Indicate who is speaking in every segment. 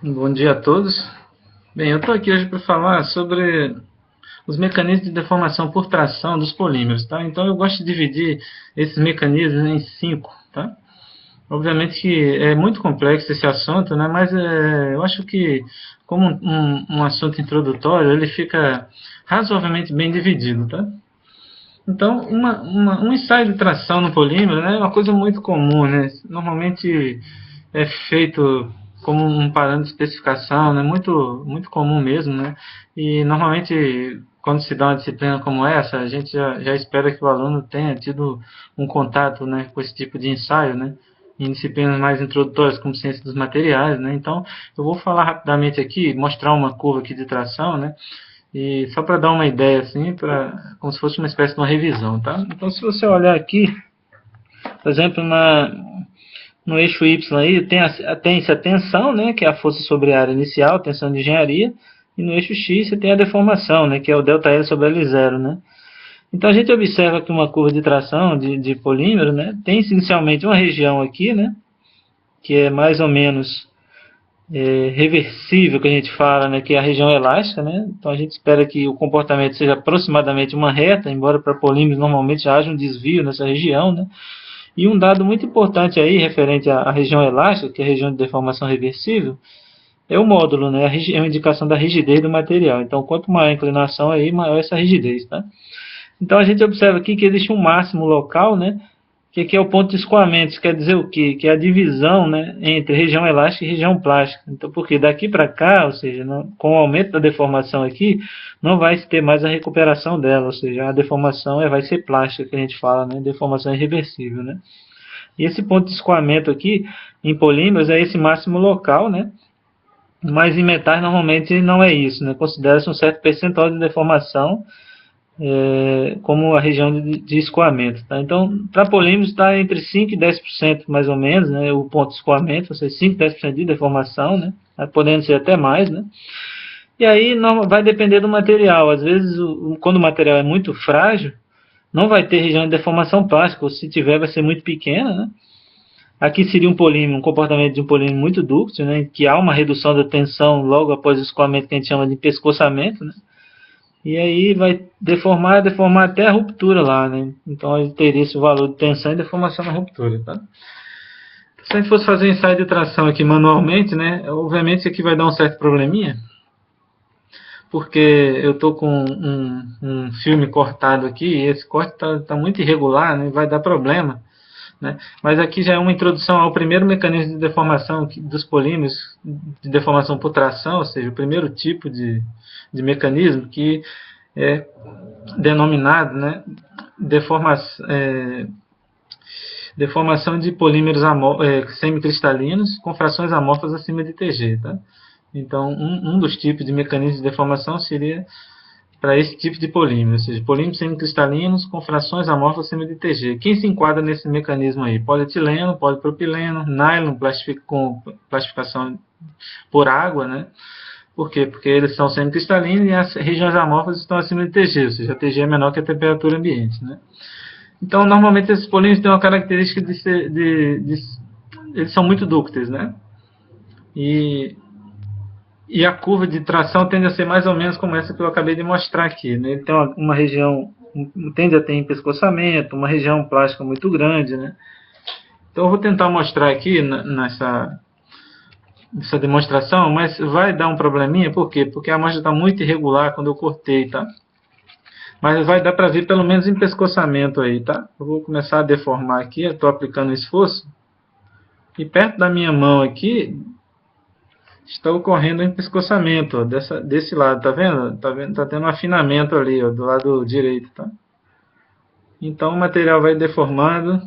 Speaker 1: Bom dia a todos. Bem, eu estou aqui hoje para falar sobre os mecanismos de deformação por tração dos polímeros, tá? Então eu gosto de dividir esses mecanismos em cinco, tá? Obviamente que é muito complexo esse assunto, né? Mas eu acho que como um assunto introdutório, ele fica razoavelmente bem dividido, tá? Então, um ensaio de tração no polímero, né, é uma coisa muito comum, né? Normalmente é feito como um parâmetro de especificação, né? Muito comum mesmo, né? E normalmente, quando se dá uma disciplina como essa, a gente já espera que o aluno tenha tido um contato, né, com esse tipo de ensaio, né? Em disciplinas mais introdutórias, como ciência dos materiais, né? Então, eu vou falar rapidamente aqui, mostrar uma curva aqui de tração, né? E só para dar uma ideia, assim, como se fosse uma espécie de uma revisão, tá? Então, se você olhar aqui, por exemplo, no eixo Y aí, tem-se a tensão, né, que é a força sobre a área inicial, tensão de engenharia, e no eixo X você tem a deformação, né, que é o ΔL sobre L0, né? Então, a gente observa que uma curva de tração de polímero, né, tem inicialmente uma região aqui, né, que é mais ou menos reversível, que a gente fala, né, que é a região elástica, né? Então a gente espera que o comportamento seja aproximadamente uma reta, embora para polímeros normalmente haja um desvio nessa região, né? E um dado muito importante aí, referente à região elástica, que é a região de deformação reversível, é o módulo, né? É uma indicação da rigidez do material. Então, quanto maior a inclinação aí, maior essa rigidez, tá? Então a gente observa aqui que existe um máximo local, né? Que é o ponto de escoamento. Isso quer dizer o quê? Que é a divisão, né, entre região elástica e região plástica. Então, porque daqui para cá, ou seja, com o aumento da deformação aqui, não vai se ter mais a recuperação dela, ou seja, a deformação vai ser plástica, que a gente fala, né, deformação irreversível, né. E esse ponto de escoamento aqui, em polímeros, é esse máximo local, né, mas em metais normalmente não é isso, né, considera-se um certo percentual de deformação como a região de escoamento. Tá? Então, para polímeros está entre 5% e 10% mais ou menos, né, o ponto de escoamento, ou seja, 5% e 10% de deformação, né, podendo ser até mais. Né? E aí vai depender do material. Às vezes, quando o material é muito frágil, não vai ter região de deformação plástica, ou se tiver, vai ser muito pequena. Né? Aqui seria um polímero, um comportamento de um polímero muito dúctil, né, que há uma redução da tensão logo após o escoamento, que a gente chama de pescoçamento, né? E aí vai deformar até a ruptura lá, né? Então ele teria esse valor de tensão e deformação na ruptura, tá? Se a gente fosse fazer ensaio de tração aqui manualmente, né? Obviamente isso aqui vai dar um certo probleminha, porque eu estou com um filme cortado aqui, e esse corte está muito irregular, né? Vai dar problema. Né? Mas aqui já é uma introdução ao primeiro mecanismo de deformação dos polímeros, de deformação por tração, ou seja, o primeiro tipo de mecanismo que é denominado, né, deformação de polímeros semicristalinos com frações amorfas acima de Tg. Tá? Então, um dos tipos de mecanismo de deformação seria para esse tipo de polímero, ou seja, polímeros semicristalinos com frações amorfas acima de Tg. Quem se enquadra nesse mecanismo aí? Polietileno, polipropileno, nylon com plastificação por água, né? Por quê? Porque eles são semicristalinos e as regiões amorfas estão acima de Tg, ou seja, a Tg é menor que a temperatura ambiente, né? Então, normalmente esses polímeros têm uma característica eles são muito dúcteis, né? E a curva de tração tende a ser mais ou menos como essa que eu acabei de mostrar aqui. Né? Ele tem uma região, tende a ter empescoçamento, uma região plástica muito grande. Né? Então eu vou tentar mostrar aqui nessa demonstração, mas vai dar um probleminha, por quê? Porque a amostra está muito irregular quando eu cortei, tá? Mas vai dar para ver pelo menos empescoçamento aí, tá? Eu vou começar a deformar aqui, eu estou aplicando esforço, e perto da minha mão aqui está ocorrendo um empescoçamento, ó, desse lado, tá vendo? Tá tendo um afinamento ali, ó, do lado direito, tá? Então o material vai deformando.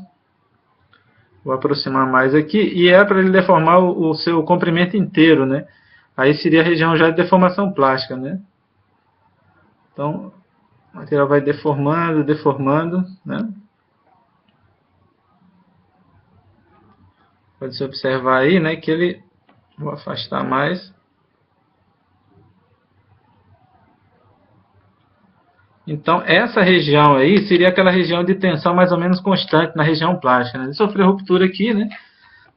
Speaker 1: Vou aproximar mais aqui, e é para ele deformar o seu comprimento inteiro, né? Aí seria a região já de deformação plástica, né? Então, o material vai deformando, né? Pode-se observar aí, né, que ele... Vou afastar mais. Então, essa região aí seria aquela região de tensão mais ou menos constante na região plástica. Né? Ele sofreu ruptura aqui, né?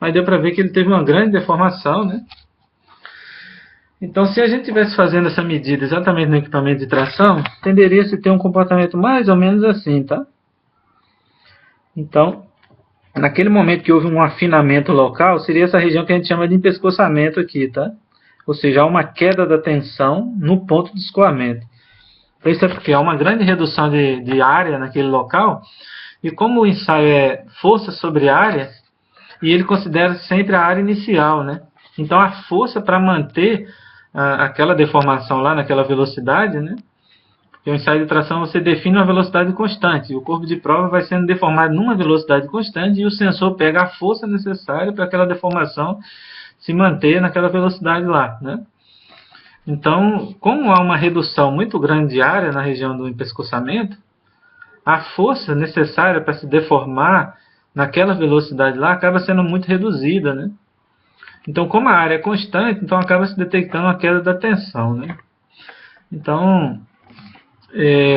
Speaker 1: Mas deu para ver que ele teve uma grande deformação, né? Então, se a gente estivesse fazendo essa medida exatamente no equipamento de tração, tenderia-se a ter um comportamento mais ou menos assim, tá? Então, naquele momento que houve um afinamento local, seria essa região que a gente chama de empescoçamento aqui, tá? Ou seja, há uma queda da tensão no ponto de escoamento. Isso é porque há uma grande redução de área naquele local, e como o ensaio é força sobre área, e ele considera sempre a área inicial, né? Então a força para manter aquela deformação lá naquela velocidade, né? Porque o ensaio de tração você define uma velocidade constante, e o corpo de prova vai sendo deformado numa velocidade constante, e o sensor pega a força necessária para aquela deformação se manter naquela velocidade lá, né? Então, como há uma redução muito grande de área na região do empescoçamento, a força necessária para se deformar naquela velocidade lá acaba sendo muito reduzida, né? Então, como a área é constante, então acaba se detectando a queda da tensão, né? Então,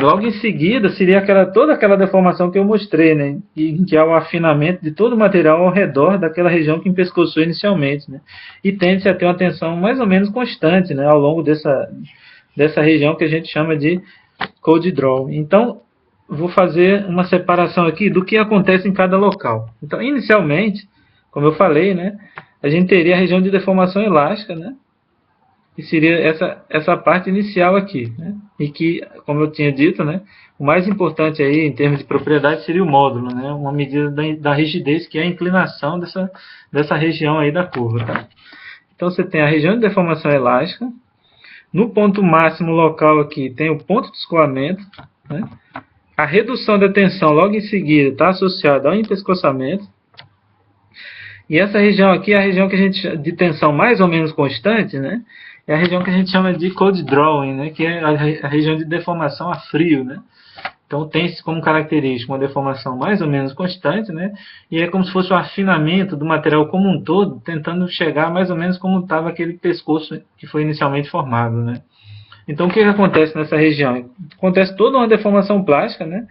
Speaker 1: logo em seguida, seria toda aquela deformação que eu mostrei, né? Que há o afinamento de todo o material ao redor daquela região que empescoçou inicialmente, né? E tende-se a ter uma tensão mais ou menos constante, né? Ao longo dessa região que a gente chama de cold draw. Então, vou fazer uma separação aqui do que acontece em cada local. Então, inicialmente, como eu falei, né? A gente teria a região de deformação elástica, né? Que seria essa parte inicial aqui, né? E que, como eu tinha dito, né, o mais importante aí em termos de propriedade seria o módulo, né, uma medida da rigidez, que é a inclinação dessa região aí da curva. Tá? Então você tem a região de deformação elástica, no ponto máximo local aqui tem o ponto de escoamento, né? A redução da tensão logo em seguida está associada ao empescoçamento, e essa região aqui é a região que a gente de tensão mais ou menos constante, né? É a região que a gente chama de cold drawing, né? Que é a região de deformação a frio, né? Então tem-se como característica uma deformação mais ou menos constante, né? E é como se fosse o afinamento do material como um todo, tentando chegar mais ou menos como estava aquele pescoço que foi inicialmente formado, né? Então o que acontece nessa região? Acontece toda uma deformação plástica, né?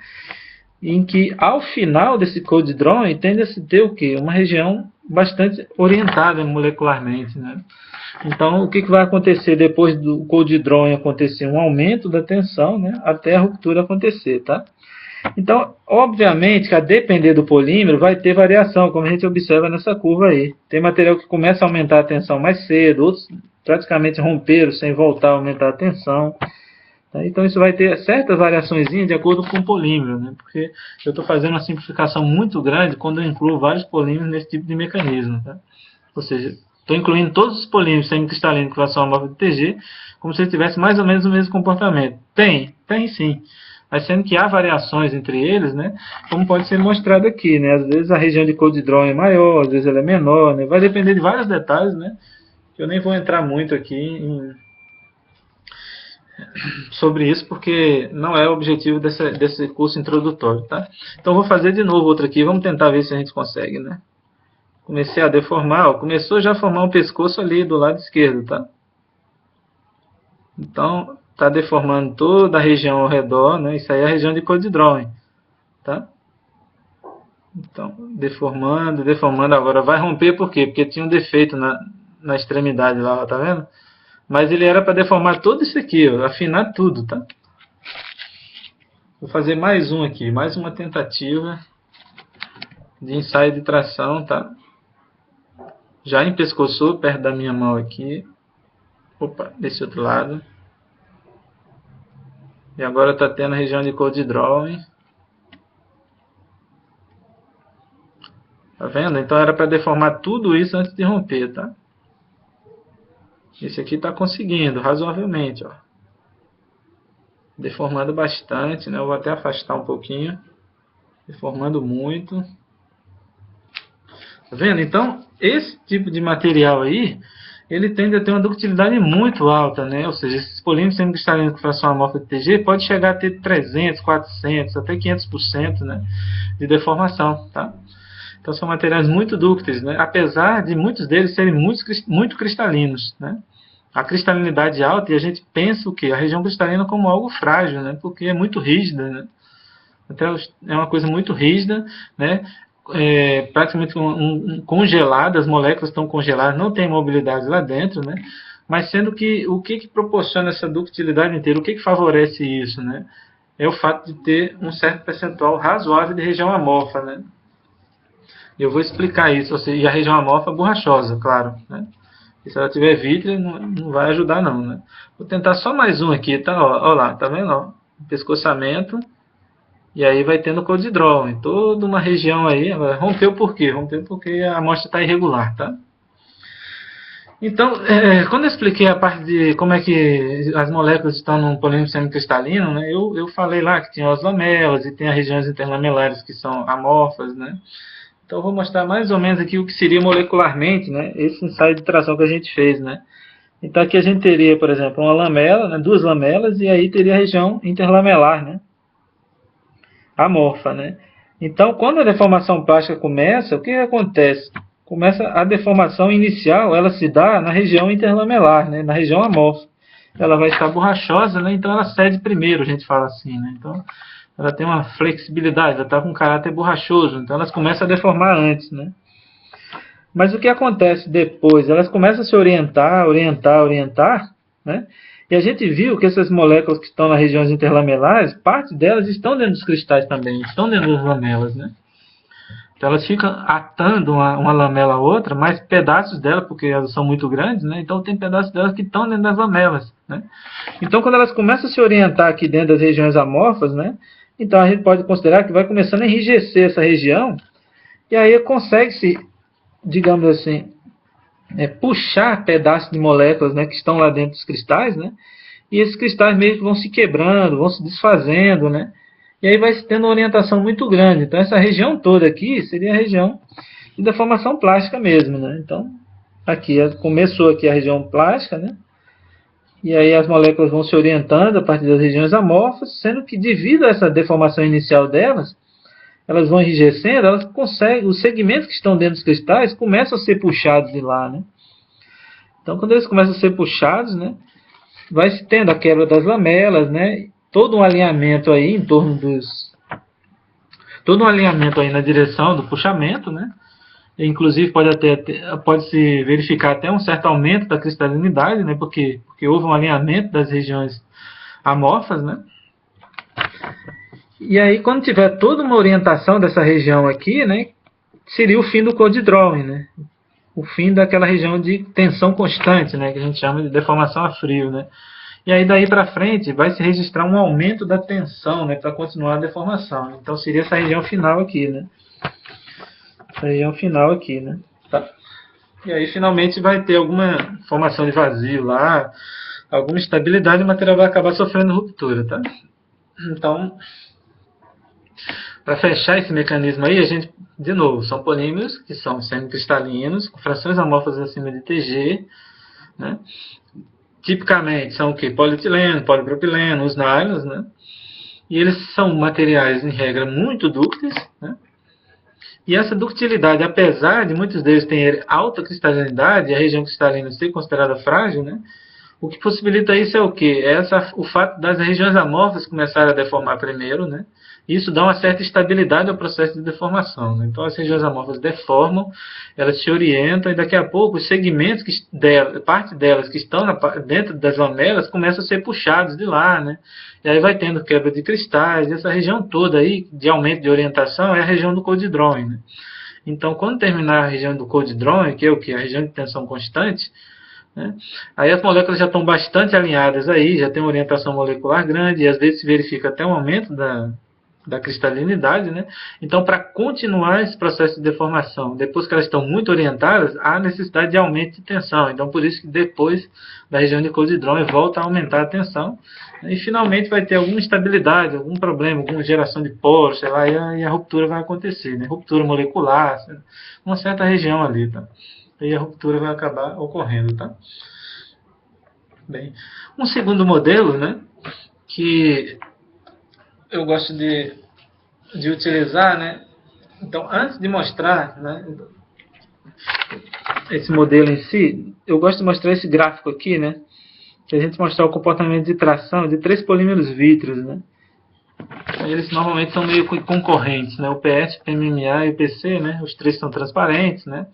Speaker 1: Em que ao final desse cold drawing tende a se ter o quê? Uma região bastante orientada molecularmente, né? Então, o que vai acontecer depois do cold drawing acontecer? Um aumento da tensão, né? Até a ruptura acontecer, tá? Então, obviamente, que a depender do polímero vai ter variação, como a gente observa nessa curva aí. Tem material que começa a aumentar a tensão mais cedo, outros praticamente romperam sem voltar a aumentar a tensão. Tá? Então, isso vai ter certas variações de acordo com o polímero, né? Porque eu estou fazendo uma simplificação muito grande quando eu incluo vários polímeros nesse tipo de mecanismo. Tá? Ou seja, estou incluindo todos os polímeros semicristalinos com relação à amostra de TG, como se ele tivesse mais ou menos o mesmo comportamento. Tem sim. Mas sendo que há variações entre eles, né? Como pode ser mostrado aqui, né? Às vezes a região de cold draw é maior, às vezes ela é menor, né? Vai depender de vários detalhes, né? Eu nem vou entrar muito aqui sobre isso, porque não é o objetivo desse curso introdutório, tá? Então vou fazer de novo outro aqui, vamos tentar ver se a gente consegue, né? Comecei a deformar, ó, começou já a formar um pescoço ali do lado esquerdo, tá? Então, tá deformando toda a região ao redor, né? Isso aí é a região de cold drawing, tá? Então, deformando, agora vai romper por quê? Porque tinha um defeito na extremidade lá, ó, tá vendo? Mas ele era para deformar todo isso aqui, ó, afinar tudo, tá? Vou fazer mais um aqui, mais uma tentativa de ensaio de tração, tá? Já empescoçou perto da minha mão aqui. Opa, desse outro lado. E agora está tendo a região de cold drawing. Tá vendo? Então era para deformar tudo isso antes de romper, tá? Esse aqui está conseguindo, razoavelmente, ó. Deformando bastante, né? Eu vou até afastar um pouquinho. Deformando muito. Tá vendo? Então, esse tipo de material aí, ele tende a ter uma ductilidade muito alta, né? Ou seja, esses polímeros semicristalinos com fração amorfa de TG pode chegar a ter 300, 400, até 500%, né, de deformação, tá? Então são materiais muito dúcteis, né? Apesar de muitos deles serem muito cristalinos, né? A cristalinidade alta, e a gente pensa o quê? A região cristalina como algo frágil, né? Porque é muito rígida, né? Então, é uma coisa muito rígida, né? Praticamente congelada, as moléculas estão congeladas, não tem mobilidade lá dentro, né? Mas sendo que o que proporciona essa ductilidade inteira, o que favorece isso, né? É o fato de ter um certo percentual razoável de região amorfa, né? Eu vou explicar isso, ou seja, e a região amorfa borrachosa, claro, né? E se ela tiver vítrea, não vai ajudar não, né? Vou tentar só mais um aqui, tá? Ó lá, tá vendo? Ó, pescoçamento, e aí vai tendo cold draw em toda uma região aí. Rompeu por quê? Rompeu porque a amostra está irregular, tá? Então, quando eu expliquei a parte de como é que as moléculas estão num polímero semicristalino, né, eu falei lá que tinha as lamelas e tem as regiões interlamelares que são amorfas, né? Então, eu vou mostrar mais ou menos aqui o que seria molecularmente, né, esse ensaio de tração que a gente fez, né? Então, aqui a gente teria, por exemplo, uma lamela, né, duas lamelas, e aí teria a região interlamelar, né, amorfa, né? Então, quando a deformação plástica começa, o que acontece? Começa a deformação inicial, ela se dá na região interlamelar, né, na região amorfa. Ela vai estar borrachosa, né, então ela cede primeiro, a gente fala assim, né? Então, ela tem uma flexibilidade, ela está com um caráter borrachoso, então elas começam a deformar antes, né? Mas o que acontece depois? Elas começam a se orientar, né? E a gente viu que essas moléculas que estão nas regiões interlamelares, parte delas estão dentro dos cristais também, estão dentro das lamelas, né? Então elas ficam atando uma lamela a outra, mas pedaços dela, porque elas são muito grandes, né? Então tem pedaços delas que estão dentro das lamelas, né? Então quando elas começam a se orientar aqui dentro das regiões amorfas, né? Então a gente pode considerar que vai começando a enrijecer essa região, e aí consegue-se, digamos assim, puxar pedaços de moléculas, né, que estão lá dentro dos cristais, né? E esses cristais meio que vão se quebrando, vão se desfazendo, né? E aí vai tendo uma orientação muito grande. Então essa região toda aqui seria a região de deformação plástica mesmo, né? Então aqui começou aqui a região plástica, né? E aí as moléculas vão se orientando a partir das regiões amorfas, sendo que devido a essa deformação inicial delas, elas vão enrijecendo, elas conseguem, os segmentos que estão dentro dos cristais começam a ser puxados de lá, né? Então quando eles começam a ser puxados, né, vai se tendo a quebra das lamelas, né? Todo um alinhamento aí em torno todo um alinhamento aí na direção do puxamento, né? Inclusive pode se verificar até um certo aumento da cristalinidade, né? Porque houve um alinhamento das regiões amorfas, né? E aí quando tiver toda uma orientação dessa região aqui, né, seria o fim do cold drawing, né? O fim daquela região de tensão constante, né, que a gente chama de deformação a frio, né? E aí daí para frente vai se registrar um aumento da tensão, né, para continuar a deformação. Então seria essa região final aqui, né? Essa região final aqui, né? Tá. E aí finalmente vai ter alguma formação de vazio lá, alguma instabilidade, e o material vai acabar sofrendo ruptura, tá? Então, para fechar esse mecanismo aí, a gente, de novo, são polímeros que são semicristalinos, com frações amorfas acima de Tg, né? Tipicamente são o que? Polietileno, polipropileno, os nylons, né? E eles são materiais, em regra, muito dúcteis, né? E essa ductilidade, apesar de muitos deles terem alta cristalinidade, e a região cristalina ser considerada frágil, né? O que possibilita isso é o quê? O fato das regiões amorfas começarem a deformar primeiro, né? Isso dá uma certa estabilidade ao processo de deformação, né? Então as regiões amorfas deformam, elas se orientam e daqui a pouco os segmentos, parte delas que estão dentro das lamelas começam a ser puxados de lá, né? E aí vai tendo quebra de cristais, e essa região toda aí de aumento de orientação é a região do cold drawing, né? Então quando terminar a região do cold drawing, que é o que? A região de tensão constante, né? Aí as moléculas já estão bastante alinhadas aí, já tem uma orientação molecular grande, e às vezes se verifica até um aumento da cristalinidade, né? Então, para continuar esse processo de deformação, depois que elas estão muito orientadas, há necessidade de aumento de tensão. Então, por isso que depois da região de cold drawing volta a aumentar a tensão, e finalmente vai ter alguma instabilidade, algum problema, alguma geração de poros, sei lá, e a ruptura vai acontecer, né? Ruptura molecular, uma certa região ali, tá? E a ruptura vai acabar ocorrendo, tá? Bem, um segundo modelo, né, que eu gosto de utilizar, né? Então, antes de mostrar, né, esse modelo em si, eu gosto de mostrar esse gráfico aqui, né? Que a gente mostrar o comportamento de tração de 3 polímeros vítreos, né? Eles normalmente são meio concorrentes, né? O PS, o PMMA e o PC, né? Os três são transparentes, né?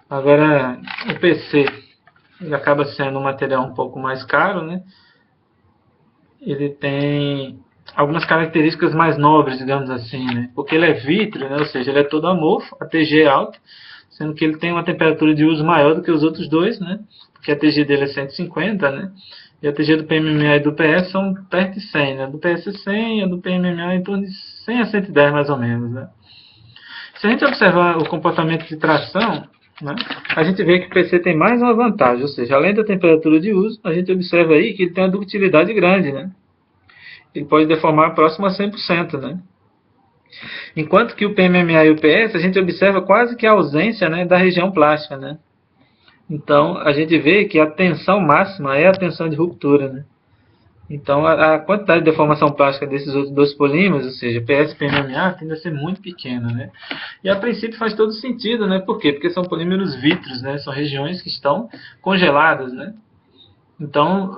Speaker 1: Agora, o PC, ele acaba sendo um material um pouco mais caro, né? Ele tem algumas características mais nobres, digamos assim, né? Porque ele é vítreo, né? Ou seja, ele é todo amorfo, a TG é alta, sendo que ele tem uma temperatura de uso maior do que os outros dois, né? Porque a TG dele é 150, né? E a TG do PMMA e do PS são perto de 100, né? Do PS 100 e a do PMMA em torno de 100 a 110 mais ou menos, né? Se a gente observar o comportamento de tração, né, a gente vê que o PC tem mais uma vantagem, ou seja, além da temperatura de uso, a gente observa aí que ele tem uma ductilidade grande, né? Ele pode deformar próximo a 100%, né? Enquanto que o PMMA e o PS, a gente observa quase que a ausência, né, da região plástica, né? Então, a gente vê que a tensão máxima é a tensão de ruptura, né? Então, a quantidade de deformação plástica desses outros dois polímeros, ou seja, PS e PMMA, tende a ser muito pequena, né? E a princípio faz todo sentido, né? Por quê? Porque são polímeros vítreos, né? São regiões que estão congeladas, né? Então,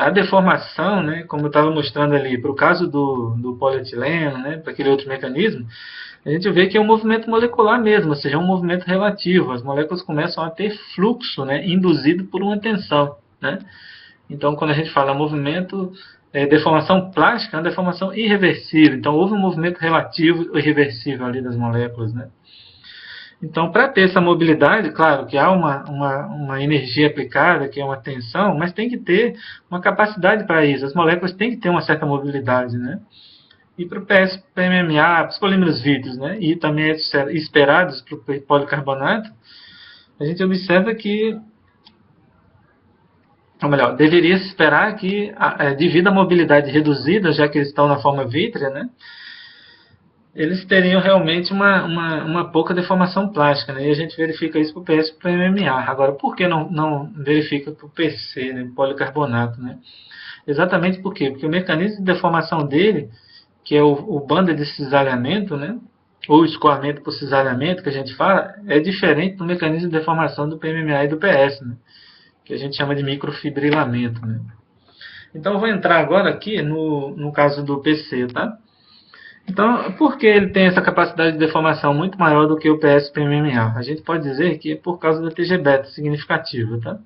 Speaker 1: a deformação, né, como eu estava mostrando ali, para o caso do polietileno, né, para aquele outro mecanismo, a gente vê que é um movimento molecular mesmo, ou seja, é um movimento relativo. As moléculas começam a ter fluxo, né, induzido por uma tensão, né? Então, quando a gente fala movimento, deformação plástica, é uma deformação irreversível. Então, houve um movimento relativo e irreversível ali das moléculas, né? Então, para ter essa mobilidade, claro que há uma energia aplicada, que é uma tensão, mas tem que ter uma capacidade para isso. As moléculas têm que ter uma certa mobilidade, né? E para o PS, PMMA, para os polímeros vítreos, né? E também esperados para o policarbonato, a gente observa que, ou melhor, deveria se esperar que, devido à mobilidade reduzida, já que eles estão na forma vítrea, né? Eles teriam realmente uma pouca deformação plástica, né? E a gente verifica isso para o PS e para o MMA. Agora, por que não verifica para o PC, né? Policarbonato, né? Exatamente por quê? Porque o mecanismo de deformação dele, que é o banda de cisalhamento, né? Ou escoamento por cisalhamento, que a gente fala, é diferente do mecanismo de deformação do PMMA e do PS, né? Que a gente chama de microfibrilamento, né? Então, eu vou entrar agora aqui no caso do PC, tá? Então, por que ele tem essa capacidade de deformação muito maior do que o PS-PMMA? A gente pode dizer que é por causa da TG-beta significativa, tá?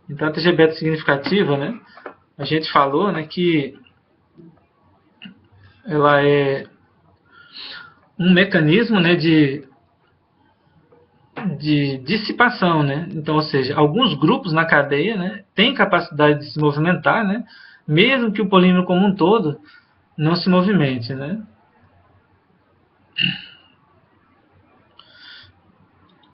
Speaker 1: Então, a TG-beta significativa, né? A gente falou, né, que ela é um mecanismo, né, de dissipação, né? Então, ou seja, alguns grupos na cadeia, né, têm capacidade de se movimentar, né? Mesmo que o polímero como um todo não se movimente, né?